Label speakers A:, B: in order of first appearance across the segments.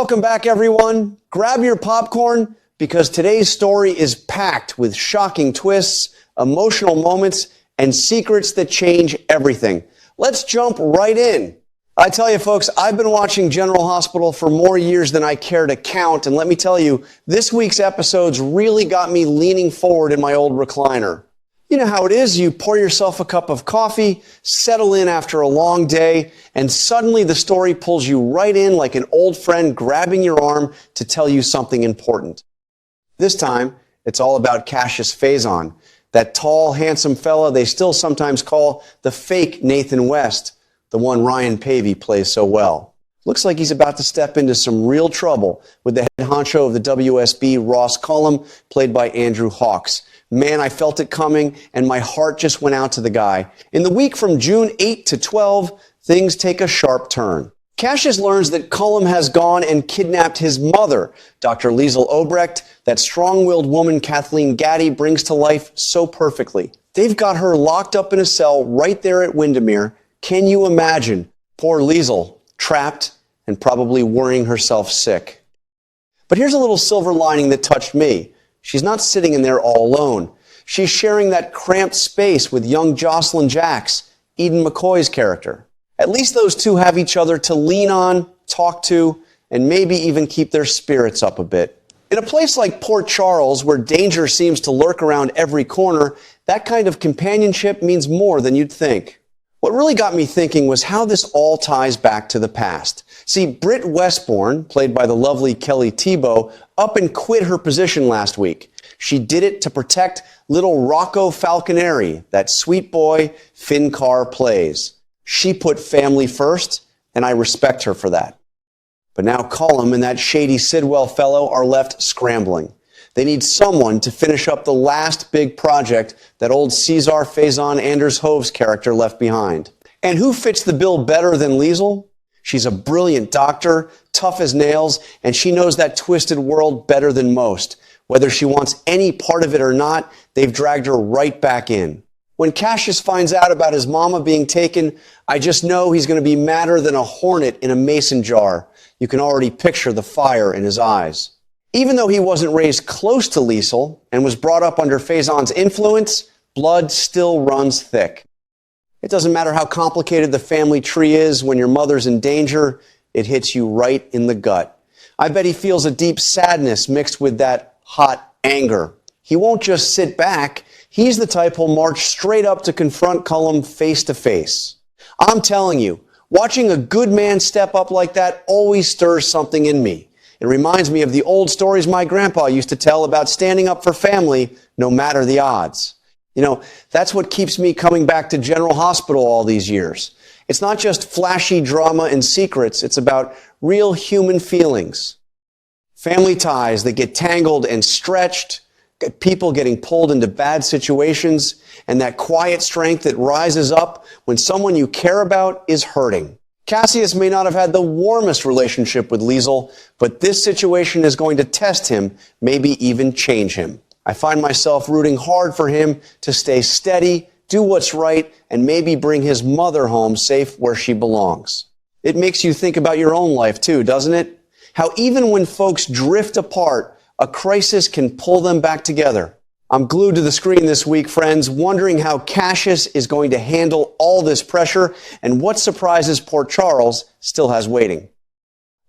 A: Welcome back, everyone. Grab your popcorn because today's story is packed with shocking twists, emotional moments, and secrets that change everything. Let's jump right in. I tell you, folks, I've been watching General Hospital for more years than I care to count, and let me tell you, this week's episodes really got me leaning forward in my old recliner. You know how it is, you pour yourself a cup of coffee, settle in after a long day, and suddenly the story pulls you right in like an old friend grabbing your arm to tell you something important. This time, it's all about Cassius Faison, that tall, handsome fella they still sometimes call the fake Nathan West, the one Ryan Pavey plays so well. Looks like he's about to step into some real trouble with the head honcho of the WSB, Ross Cullum, played by Andrew Hawks. Man, I felt it coming, and my heart just went out to the guy. In the week from June 8 to 12, things take a sharp turn. Cassius learns that Cullum has gone and kidnapped his mother, Dr. Liesl Obrecht, that strong-willed woman Kathleen Gaddy brings to life so perfectly. They've got her locked up in a cell right there at Windermere. Can you imagine? Poor Liesl, trapped and probably worrying herself sick. But here's a little silver lining that touched me. She's not sitting in there all alone. She's sharing that cramped space with young Jocelyn Jacks, Eden McCoy's character. At least those two have each other to lean on, talk to, and maybe even keep their spirits up a bit. In a place like Port Charles, where danger seems to lurk around every corner, that kind of companionship means more than you'd think. What really got me thinking was how this all ties back to the past. See, Britt Westbourne, played by the lovely Kelly Thibault, up and quit her position last week. She did it to protect little Rocco Falconeri, that sweet boy Finn Carr plays. She put family first, and I respect her for that. But now Cullum and that shady Sidwell fellow are left scrambling. They need someone to finish up the last big project that old Cesar Faison Anders Hove's character left behind. And who fits the bill better than Liesl? She's a brilliant doctor, tough as nails, and she knows that twisted world better than most. Whether she wants any part of it or not, they've dragged her right back in. When Cassius finds out about his mama being taken, I just know he's going to be madder than a hornet in a mason jar. You can already picture the fire in his eyes. Even though he wasn't raised close to Liesl and was brought up under Faison's influence, blood still runs thick. It doesn't matter how complicated the family tree is, when your mother's in danger, it hits you right in the gut. I bet he feels a deep sadness mixed with that hot anger. He won't just sit back. He's the type who'll march straight up to confront Cullum face to face. I'm telling you, watching a good man step up like that always stirs something in me. It reminds me of the old stories my grandpa used to tell about standing up for family no matter the odds. You know, that's what keeps me coming back to General Hospital all these years. It's not just flashy drama and secrets. It's about real human feelings. Family ties that get tangled and stretched, people getting pulled into bad situations, and that quiet strength that rises up when someone you care about is hurting. Cassius may not have had the warmest relationship with Liesl, but this situation is going to test him, maybe even change him. I find myself rooting hard for him to stay steady, do what's right, and maybe bring his mother home safe where she belongs. It makes you think about your own life too, doesn't it? How even when folks drift apart, a crisis can pull them back together. I'm glued to the screen this week, friends, wondering how Cassius is going to handle all this pressure and what surprises Port Charles still has waiting.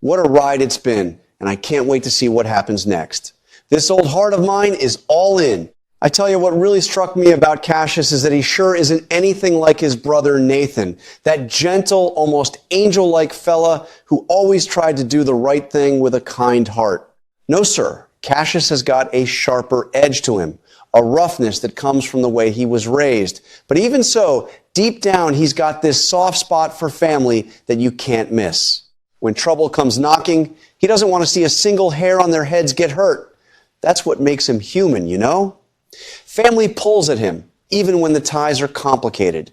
A: What a ride it's been, and I can't wait to see what happens next. This old heart of mine is all in. I tell you what really struck me about Cassius is that he sure isn't anything like his brother Nathan, that gentle, almost angel-like fella who always tried to do the right thing with a kind heart. No, sir. Cassius has got a sharper edge to him, a roughness that comes from the way he was raised. But even so, deep down, he's got this soft spot for family that you can't miss. When trouble comes knocking, he doesn't want to see a single hair on their heads get hurt. That's what makes him human, you know? Family pulls at him, even when the ties are complicated.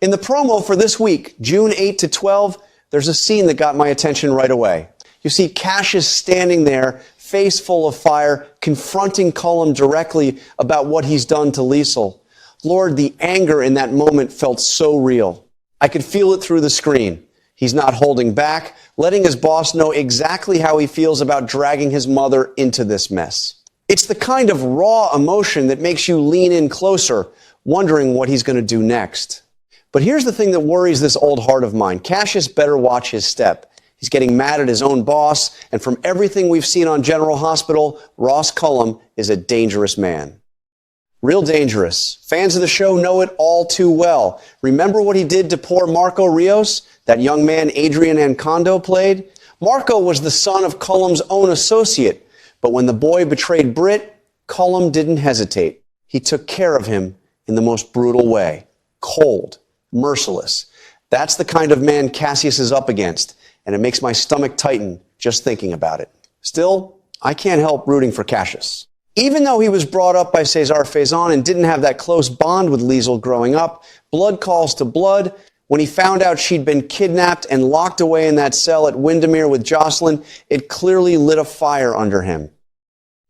A: In the promo for this week, June 8 to 12, there's a scene that got my attention right away. You see Cassius standing there, face full of fire, confronting Cullum directly about what he's done to Liesl. Lord, the anger in that moment felt so real. I could feel it through the screen. He's not holding back, letting his boss know exactly how he feels about dragging his mother into this mess. It's the kind of raw emotion that makes you lean in closer, wondering what he's going to do next. But here's the thing that worries this old heart of mine. Cassius better watch his step. He's getting mad at his own boss, and from everything we've seen on General Hospital, Ross Cullum is a dangerous man. Real dangerous. Fans of the show know it all too well. Remember what he did to poor Marco Rios, that young man Adrian Ancondo played? Marco was the son of Cullum's own associate, but when the boy betrayed Britt, Cullum didn't hesitate. He took care of him in the most brutal way. Cold, merciless. That's the kind of man Cassius is up against, and it makes my stomach tighten just thinking about it. Still, I can't help rooting for Cassius. Even though he was brought up by Cesar Faison and didn't have that close bond with Liesl growing up, blood calls to blood. When he found out she'd been kidnapped and locked away in that cell at Windermere with Jocelyn, it clearly lit a fire under him.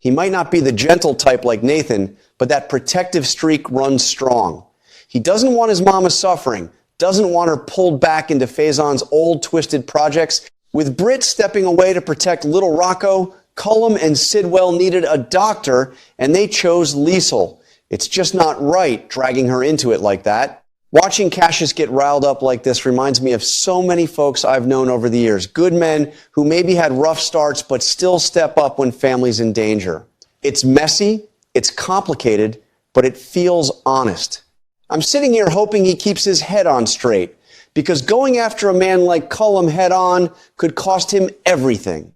A: He might not be the gentle type like Nathan, but that protective streak runs strong. He doesn't want his mama suffering, doesn't want her pulled back into Faison's old twisted projects. With Britt stepping away to protect little Rocco, Cullum and Sidwell needed a doctor, and they chose Liesl. It's just not right dragging her into it like that. Watching Cassius get riled up like this reminds me of so many folks I've known over the years. Good men who maybe had rough starts but still step up when family's in danger. It's messy, it's complicated, but it feels honest. I'm sitting here hoping he keeps his head on straight, because going after a man like Cullum head on could cost him everything.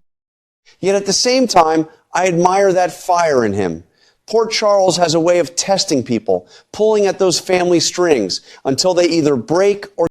A: Yet at the same time, I admire that fire in him. Port Charles has a way of testing people, pulling at those family strings until they either break or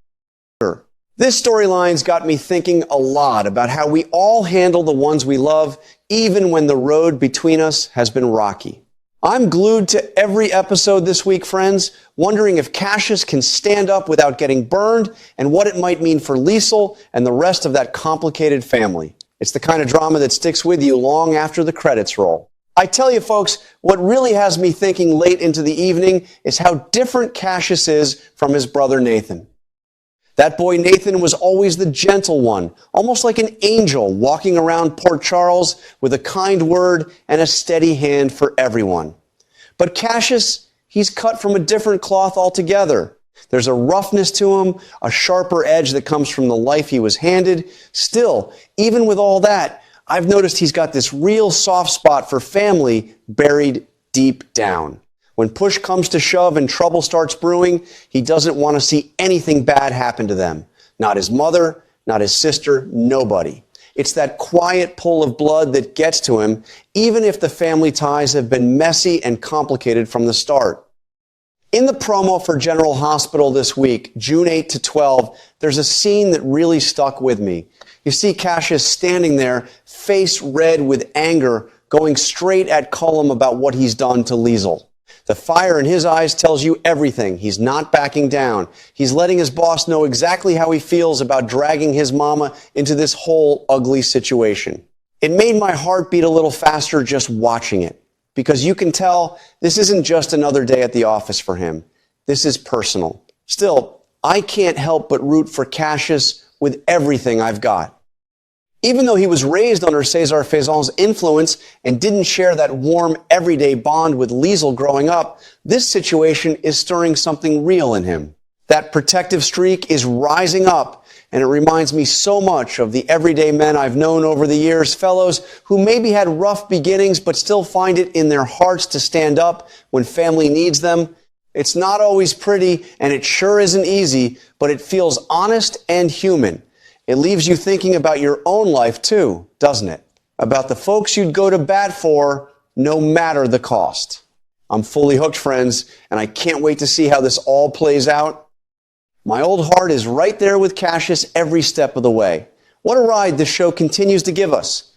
A: get. This storyline's got me thinking a lot about how we all handle the ones we love, even when the road between us has been rocky. I'm glued to every episode this week, friends, wondering if Cassius can stand up without getting burned and what it might mean for Liesl and the rest of that complicated family. It's the kind of drama that sticks with you long after the credits roll. I tell you, folks, what really has me thinking late into the evening is how different Cassius is from his brother Nathan. That boy Nathan was always the gentle one, almost like an angel walking around Port Charles with a kind word and a steady hand for everyone. But Cassius, he's cut from a different cloth altogether. There's a roughness to him, a sharper edge that comes from the life he was handed. Still, even with all that, I've noticed he's got this real soft spot for family buried deep down. When push comes to shove and trouble starts brewing, he doesn't want to see anything bad happen to them. Not his mother, not his sister, nobody. It's that quiet pull of blood that gets to him, even if the family ties have been messy and complicated from the start. In the promo for General Hospital this week, June 8 to 12, there's a scene that really stuck with me. You see Cassius standing there, face red with anger, going straight at Cullum about what he's done to Liesl. The fire in his eyes tells you everything. He's not backing down. He's letting his boss know exactly how he feels about dragging his mama into this whole ugly situation. It made my heart beat a little faster just watching it, because you can tell this isn't just another day at the office for him. This is personal. Still, I can't help but root for Cassius with everything I've got. Even though he was raised under Cesar Faison's influence and didn't share that warm, everyday bond with Liesl growing up, this situation is stirring something real in him. That protective streak is rising up, and it reminds me so much of the everyday men I've known over the years, fellows who maybe had rough beginnings but still find it in their hearts to stand up when family needs them. It's not always pretty, and it sure isn't easy, but it feels honest and human. It leaves you thinking about your own life too, doesn't it? About the folks you'd go to bat for, no matter the cost. I'm fully hooked, friends, and I can't wait to see how this all plays out. My old heart is right there with Cassius every step of the way. What a ride this show continues to give us.